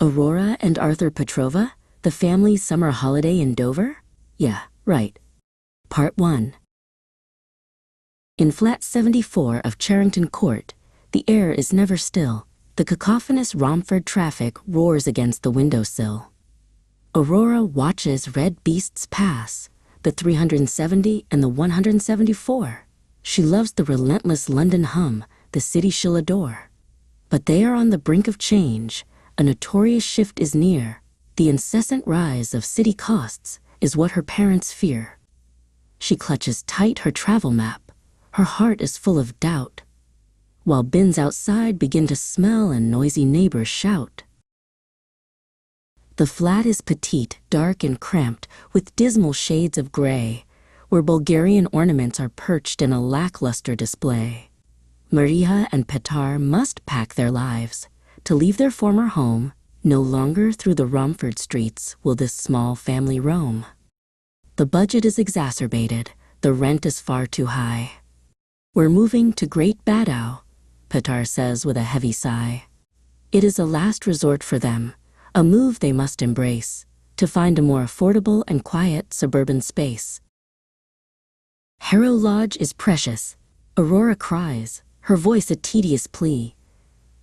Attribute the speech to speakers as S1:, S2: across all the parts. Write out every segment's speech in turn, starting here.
S1: Aurora and Arthur Petrova, the family's summer holiday in Dover? Yeah, right. Part 1. In flat 74 of Charrington Court, the air is never still. The cacophonous Romford traffic roars against the windowsill. Aurora watches red beasts pass, the 370 and the 174. She loves the relentless London hum, the city she'll adore. But they are on the brink of change. A notorious shift is near. The incessant rise of city costs is what her parents fear. She clutches tight her travel map. Her heart is full of doubt, while bins outside begin to smell and noisy neighbors shout. The flat is petite, dark and cramped, with dismal shades of gray, where Bulgarian ornaments are perched in a lackluster display. Maria and Petar must pack their lives to leave their former home. No longer through the Romford streets will this small family roam. The budget is exacerbated, the rent is far too high. We're moving to Great Badow, Petar says with a heavy sigh. It is a last resort for them, a move they must embrace, to find a more affordable and quiet suburban space. Harrow Lodge is precious, Aurora cries, her voice a tedious plea.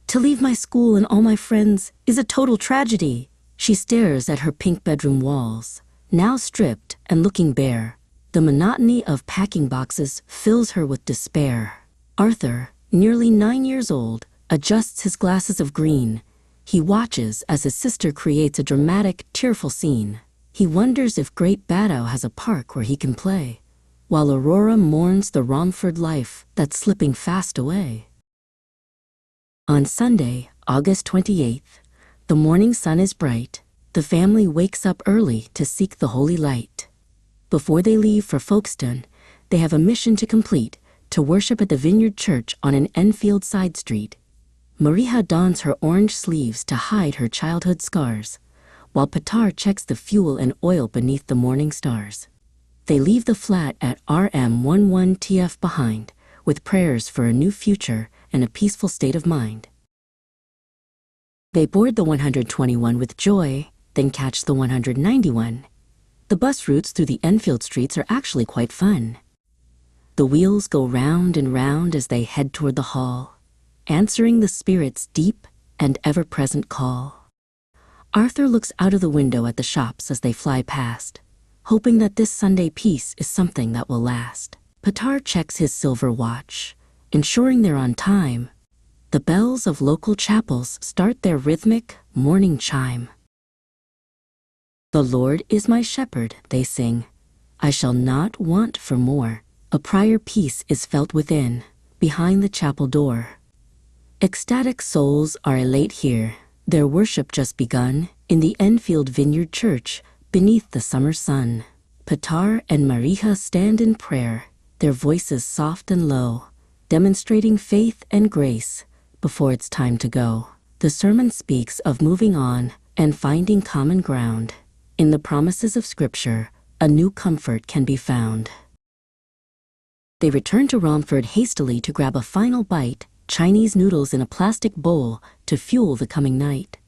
S1: To leave my school and all my friends is a total tragedy. She stares at her pink bedroom walls, now stripped and looking bare. The monotony of packing boxes fills her with despair. Arthur, nearly 9 years old, adjusts his glasses of green. He watches as his sister creates a dramatic, tearful scene. He wonders if Great Badow has a park where he can play, while Aurora mourns the Romford life that's slipping fast away. On Sunday, August 28th, the morning sun is bright. The family wakes up early to seek the holy light. Before they leave for Folkestone, they have a mission to complete, to worship at the Vineyard Church on an Enfield side street. Maria dons her orange sleeves to hide her childhood scars, while Petar checks the fuel and oil beneath the morning stars. They leave the flat at RM11TF behind, with prayers for a new future and a peaceful state of mind. They board the 121 with joy, then catch the 191. The bus routes through the Enfield streets are actually quite fun. The wheels go round and round as they head toward the hall, answering the spirit's deep and ever-present call. Arthur looks out of the window at the shops as they fly past, hoping that this Sunday peace is something that will last. Petar checks his silver watch, ensuring they're on time. The bells of local chapels start their rhythmic morning chime. The Lord is my shepherd, they sing. I shall not want for more. A prior peace is felt within, behind the chapel door. Ecstatic souls are elate here, their worship just begun, in the Enfield Vineyard Church, beneath the summer sun. Petar and Maria stand in prayer, their voices soft and low, demonstrating faith and grace before it's time to go. The sermon speaks of moving on and finding common ground. In the promises of Scripture, a new comfort can be found. They return to Romford hastily to grab a final bite, Chinese noodles in a plastic bowl to fuel the coming night.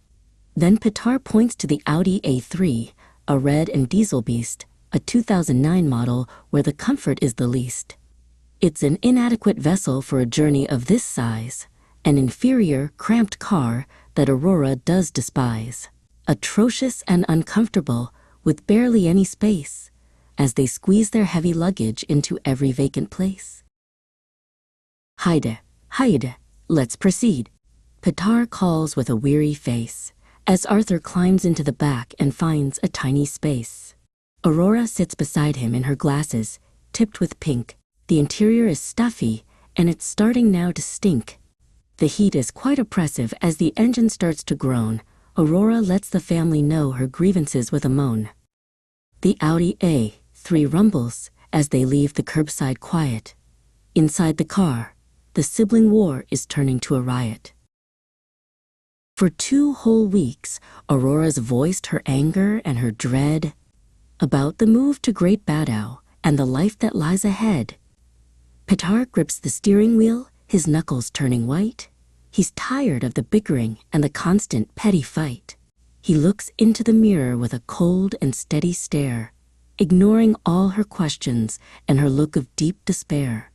S1: Then Petar points to the Audi A3, a red and diesel beast, a 2009 model where the comfort is the least. It's an inadequate vessel for a journey of this size, an inferior, cramped car that Aurora does despise. Atrocious and uncomfortable, with barely any space, as they squeeze their heavy luggage into every vacant place. Heide, let's proceed, Petar calls with a weary face, as Arthur climbs into the back and finds a tiny space. Aurora sits beside him in her glasses, tipped with pink. The interior is stuffy, and it's starting now to stink. The heat is quite oppressive as the engine starts to groan. Aurora lets the family know her grievances with a moan. The Audi A3 rumbles as they leave the curbside quiet. Inside the car, the sibling war is turning to a riot. For 2 whole weeks, Aurora's voiced her anger and her dread about the move to Great Badow and the life that lies ahead. Petar grips the steering wheel, his knuckles turning white. He's tired of the bickering and the constant petty fight. He looks into the mirror with a cold and steady stare, ignoring all her questions and her look of deep despair.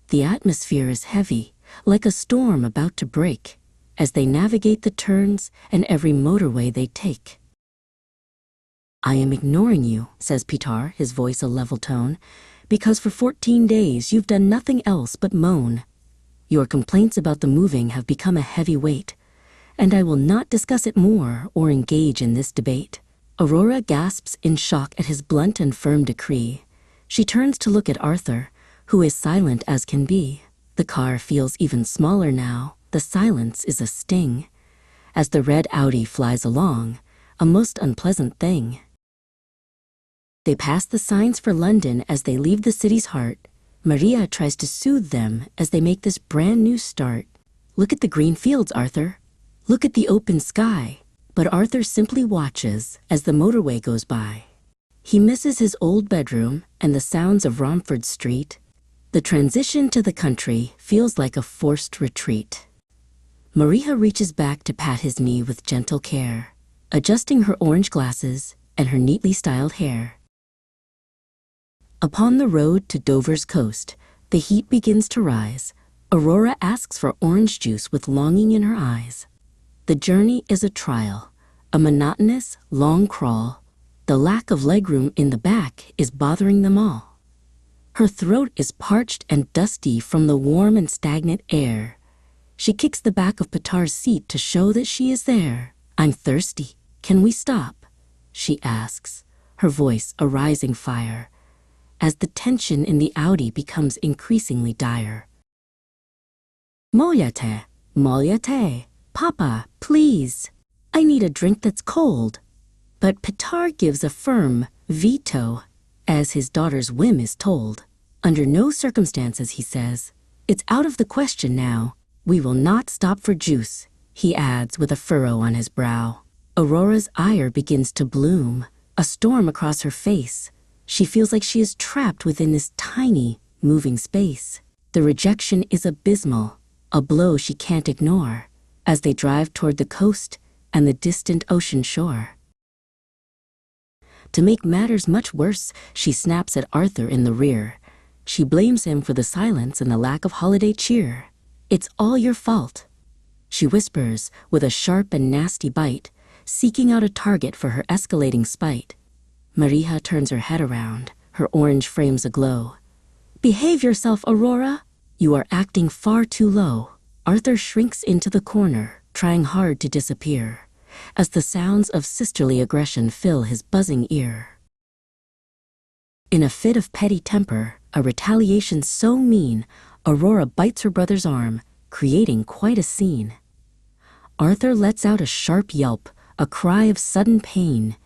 S1: The atmosphere is heavy, like a storm about to break, as they navigate the turns and every motorway they take. "I am ignoring you," says Petar, his voice a level tone, "because for 14 days you've done nothing else but moan. Your complaints about the moving have become a heavy weight, and I will not discuss it more or engage in this debate." Aurora gasps in shock at his blunt and firm decree. She turns to look at Arthur, who is silent as can be. The car feels even smaller now. The silence is a sting. As the red Audi flies along, a most unpleasant thing. They pass the signs for London as they leave the city's heart. Maria tries to soothe them as they make this brand new start. "Look at the green fields, Arthur. Look at the open sky." But Arthur simply watches as the motorway goes by. He misses his old bedroom and the sounds of Romford Street. The transition to the country feels like a forced retreat. Maria reaches back to pat his knee with gentle care, adjusting her orange glasses and her neatly styled hair. Upon the road to Dover's coast, the heat begins to rise. Aurora asks for orange juice with longing in her eyes. The journey is a trial, a monotonous, long crawl. The lack of legroom in the back is bothering them all. Her throat is parched and dusty from the warm and stagnant air. She kicks the back of Petar's seat to show that she is there. "I'm thirsty. Can we stop?" she asks, her voice a rising fire, as the tension in the Audi becomes increasingly dire. "Molyate, molyate, Papa, please. I need a drink that's cold." But Petar gives a firm veto, as his daughter's whim is told. "Under no circumstances," he says. "It's out of the question now. We will not stop for juice," he adds with a furrow on his brow. Aurora's ire begins to bloom, a storm across her face. She feels like she is trapped within this tiny, moving space. The rejection is abysmal, a blow she can't ignore, as they drive toward the coast and the distant ocean shore. To make matters much worse, she snaps at Arthur in the rear. She blames him for the silence and the lack of holiday cheer. "It's all your fault," she whispers with a sharp and nasty bite, seeking out a target for her escalating spite. Maria turns her head around, her orange frames aglow. "Behave yourself, Aurora. You are acting far too low." Arthur shrinks into the corner, trying hard to disappear, as the sounds of sisterly aggression fill his buzzing ear. In a fit of petty temper, a retaliation so mean, Aurora bites her brother's arm, creating quite a scene. Arthur lets out a sharp yelp, a cry of sudden pain,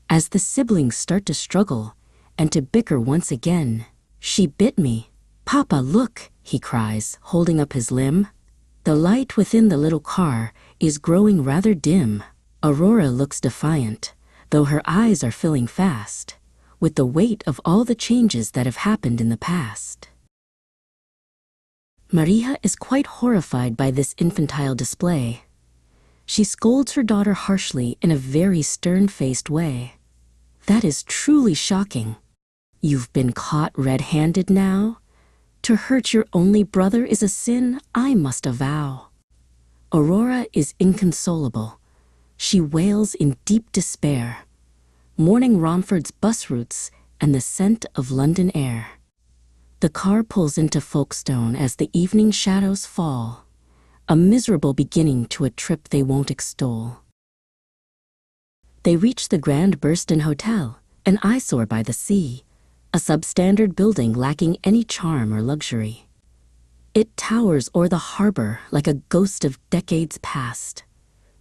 S1: as the siblings start to struggle and to bicker once again. "She bit me. Papa, look," he cries, holding up his limb. The light within the little car is growing rather dim. Aurora looks defiant, though her eyes are filling fast with the weight of all the changes that have happened in the past. Maria is quite horrified by this infantile display. She scolds her daughter harshly in a very stern-faced way. "That is truly shocking. You've been caught red-handed now? To hurt your only brother is a sin I must avow." Aurora is inconsolable. She wails in deep despair, mourning Romford's bus routes and the scent of London air. The car pulls into Folkestone as the evening shadows fall, a miserable beginning to a trip they won't extol. They reach the Grand Burston Hotel, an eyesore by the sea, a substandard building lacking any charm or luxury. It towers o'er the harbor like a ghost of decades past,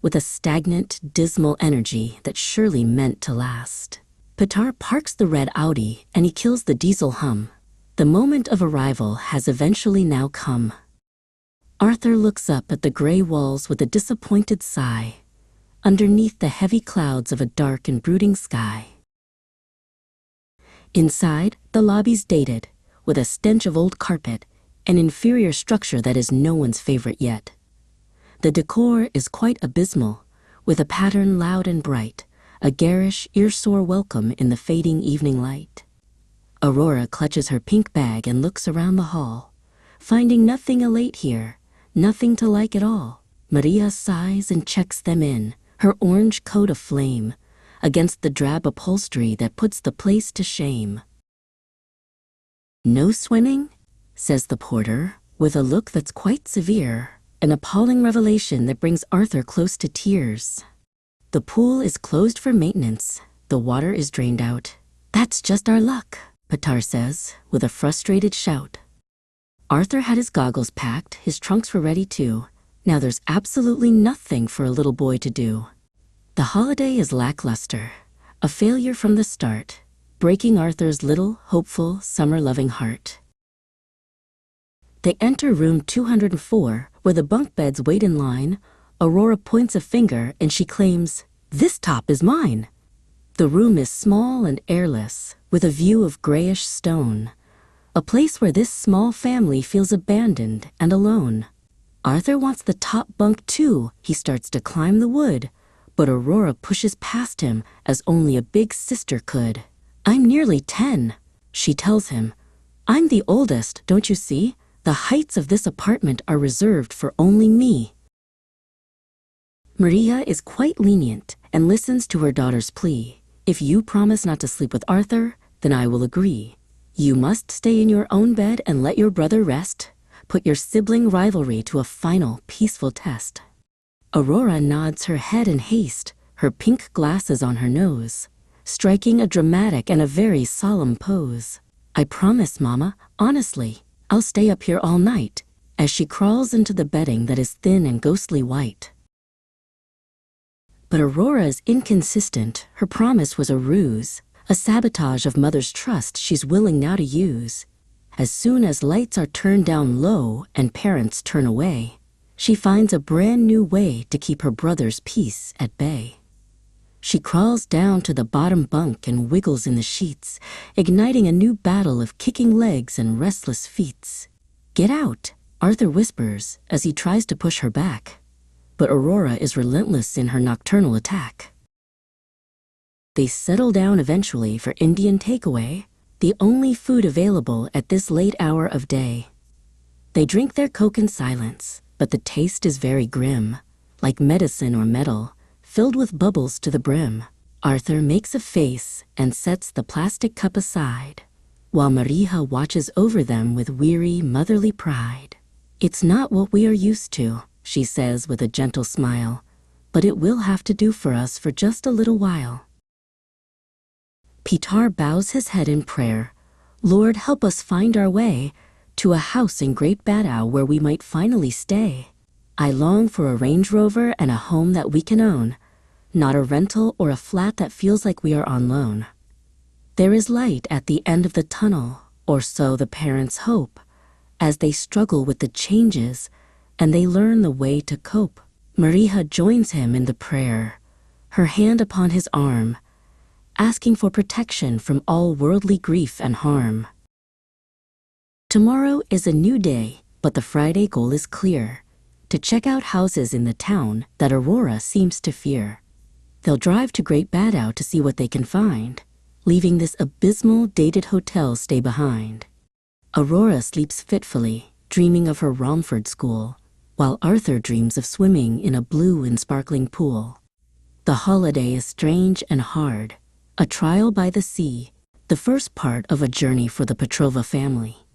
S1: with a stagnant, dismal energy that surely meant to last. Petar parks the red Audi and he kills the diesel hum. The moment of arrival has eventually now come. Arthur looks up at the gray walls with a disappointed sigh, underneath the heavy clouds of a dark and brooding sky. Inside, the lobby's dated, with a stench of old carpet, an inferior structure that is no one's favorite yet. The decor is quite abysmal, with a pattern loud and bright, a garish, ear-sore welcome in the fading evening light. Aurora clutches her pink bag and looks around the hall, finding nothing elate here, nothing to like at all. Maria sighs and checks them in, her orange coat aflame, against the drab upholstery that puts the place to shame. "No swimming?" says the porter, with a look that's quite severe, an appalling revelation that brings Arthur close to tears. "The pool is closed for maintenance. The water is drained out. That's just our luck," Petar says, with a frustrated shout. Arthur had his goggles packed, his trunks were ready too. Now there's absolutely nothing for a little boy to do. The holiday is lackluster, a failure from the start, breaking Arthur's little, hopeful, summer-loving heart. They enter room 204, where the bunk beds wait in line. Aurora points a finger and she claims, "This top is mine." The room is small and airless, with a view of grayish stone, a place where this small family feels abandoned and alone. Arthur wants the top bunk too. He starts to climb the wood, but Aurora pushes past him as only a big sister could. "I'm nearly 10, she tells him. "I'm the oldest, don't you see? The heights of this apartment are reserved for only me." Maria is quite lenient and listens to her daughter's plea. "If you promise not to sleep with Arthur, then I will agree. You must stay in your own bed and let your brother rest. Put your sibling rivalry to a final, peaceful test." Aurora nods her head in haste, her pink glasses on her nose, striking a dramatic and a very solemn pose. "I promise, Mama, honestly. I'll stay up here all night," as she crawls into the bedding that is thin and ghostly white. But Aurora is inconsistent. Her promise was a ruse, a sabotage of Mother's trust she's willing now to use. As soon as lights are turned down low and parents turn away, she finds a brand new way to keep her brother's peace at bay. She crawls down to the bottom bunk and wiggles in the sheets, igniting a new battle of kicking legs and restless feet. "Get out," Arthur whispers as he tries to push her back. But Aurora is relentless in her nocturnal attack. They settle down eventually for Indian takeaway, the only food available at this late hour of day. They drink their Coke in silence, but the taste is very grim, like medicine or metal, filled with bubbles to the brim. Arthur makes a face and sets the plastic cup aside, while Maria watches over them with weary, motherly pride. "It's not what we are used to," she says with a gentle smile, "but it will have to do for us for just a little while." Petar bows his head in prayer. "Lord, help us find our way to a house in Great Baddow where we might finally stay. I long for a Range Rover and a home that we can own, not a rental or a flat that feels like we are on loan. There is light at the end of the tunnel, or so the parents hope, as they struggle with the changes and they learn the way to cope." Maria joins him in the prayer, her hand upon his arm, asking for protection from all worldly grief and harm. Tomorrow is a new day, but the Friday goal is clear: to check out houses in the town that Aurora seems to fear. They'll drive to Great Baddow to see what they can find, leaving this abysmal, dated hotel stay behind. Aurora sleeps fitfully, dreaming of her Romford school, while Arthur dreams of swimming in a blue and sparkling pool. The holiday is strange and hard, a trial by the sea, the first part of a journey for the Petrova family.